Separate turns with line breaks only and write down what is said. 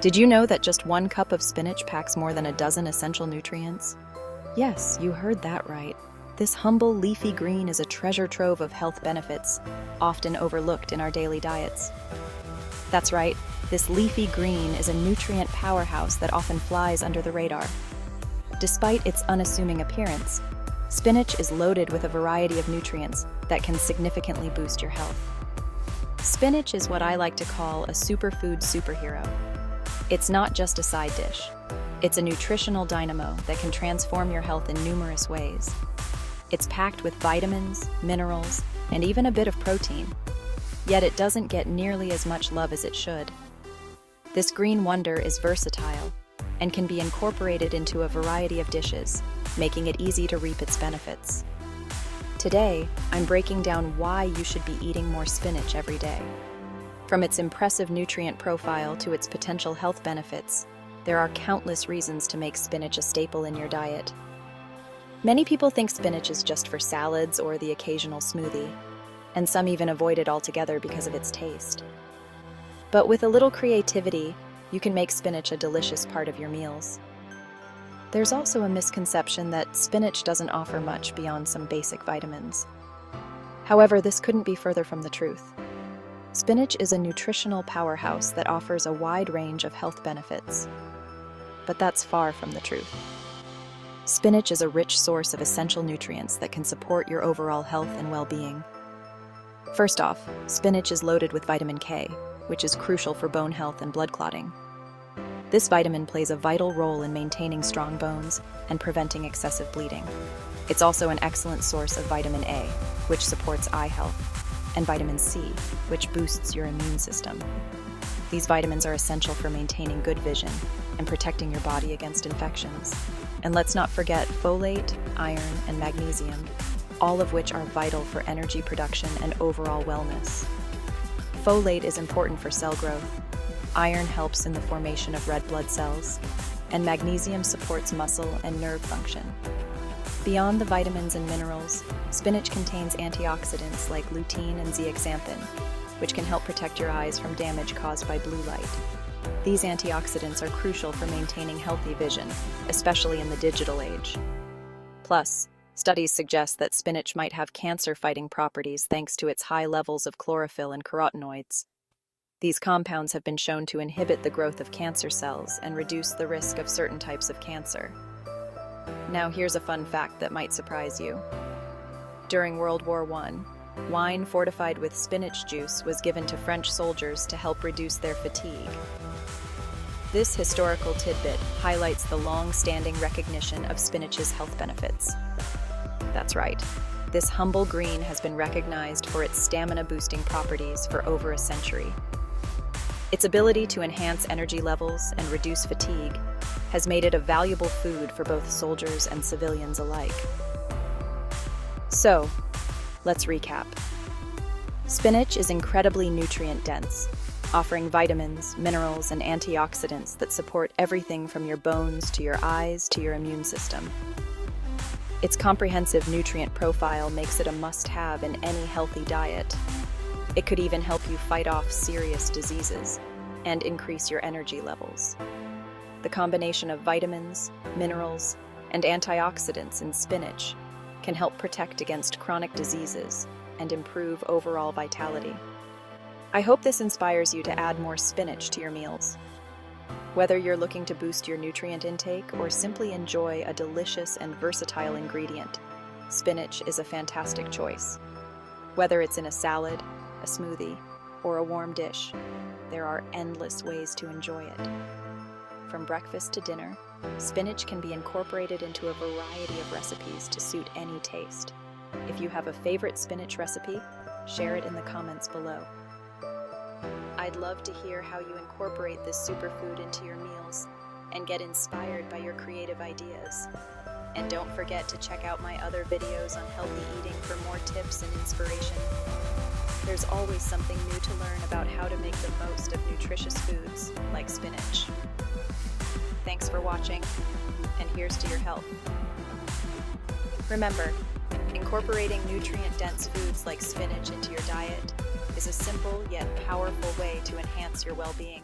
Did you know that just 1 cup of spinach packs more than a dozen essential nutrients? Yes, you heard that right. This humble leafy green is a treasure trove of health benefits, often overlooked in our daily diets. That's right, this leafy green is a nutrient powerhouse that often flies under the radar. Despite its unassuming appearance, spinach is loaded with a variety of nutrients that can significantly boost your health. Spinach is what I like to call a superfood superhero. It's not just a side dish. It's a nutritional dynamo that can transform your health in numerous ways. It's packed with vitamins, minerals, and even a bit of protein. Yet it doesn't get nearly as much love as it should. This green wonder is versatile and can be incorporated into a variety of dishes, making it easy to reap its benefits. Today, I'm breaking down why you should be eating more spinach every day. From its impressive nutrient profile to its potential health benefits, there are countless reasons to make spinach a staple in your diet. Many people think spinach is just for salads or the occasional smoothie, and some even avoid it altogether because of its taste. But with a little creativity, you can make spinach a delicious part of your meals. There's also a misconception that spinach doesn't offer much beyond some basic vitamins. However, this couldn't be further from the truth. Spinach is a nutritional powerhouse that offers a wide range of health benefits. But that's far from the truth. Spinach is a rich source of essential nutrients that can support your overall health and well-being. First off, spinach is loaded with vitamin K, which is crucial for bone health and blood clotting. This vitamin plays a vital role in maintaining strong bones and preventing excessive bleeding. It's also an excellent source of vitamin A, which supports eye health, and vitamin C, which boosts your immune system. These vitamins are essential for maintaining good vision and protecting your body against infections. And let's not forget folate, iron, and magnesium, all of which are vital for energy production and overall wellness. Folate is important for cell growth, iron helps in the formation of red blood cells, and magnesium supports muscle and nerve function. Beyond the vitamins and minerals, spinach contains antioxidants like lutein and zeaxanthin, which can help protect your eyes from damage caused by blue light. These antioxidants are crucial for maintaining healthy vision, especially in the digital age. Plus, studies suggest that spinach might have cancer-fighting properties thanks to its high levels of chlorophyll and carotenoids. These compounds have been shown to inhibit the growth of cancer cells and reduce the risk of certain types of cancer. Now here's a fun fact that might surprise you. During World War I, wine fortified with spinach juice was given to French soldiers to help reduce their fatigue. This historical tidbit highlights the long-standing recognition of spinach's health benefits. That's right, this humble green has been recognized for its stamina-boosting properties for over a century. Its ability to enhance energy levels and reduce fatigue has made it a valuable food for both soldiers and civilians alike. So, let's recap. Spinach is incredibly nutrient-dense, offering vitamins, minerals, and antioxidants that support everything from your bones to your eyes to your immune system. Its comprehensive nutrient profile makes it a must-have in any healthy diet. It could even help you fight off serious diseases and increase your energy levels. The combination of vitamins, minerals, and antioxidants in spinach can help protect against chronic diseases and improve overall vitality. I hope this inspires you to add more spinach to your meals. Whether you're looking to boost your nutrient intake or simply enjoy a delicious and versatile ingredient, spinach is a fantastic choice. Whether it's in a salad, a smoothie, or a warm dish, there are endless ways to enjoy it. From breakfast to dinner, spinach can be incorporated into a variety of recipes to suit any taste. If you have a favorite spinach recipe, share it in the comments below. I'd love to hear how you incorporate this superfood into your meals and get inspired by your creative ideas. And don't forget to check out my other videos on healthy eating for more tips and inspiration. There's always something new to learn about how to make the most of nutritious foods like spinach. Thanks for watching, and here's to your health. Remember, incorporating nutrient-dense foods like spinach into your diet is a simple yet powerful way to enhance your well-being.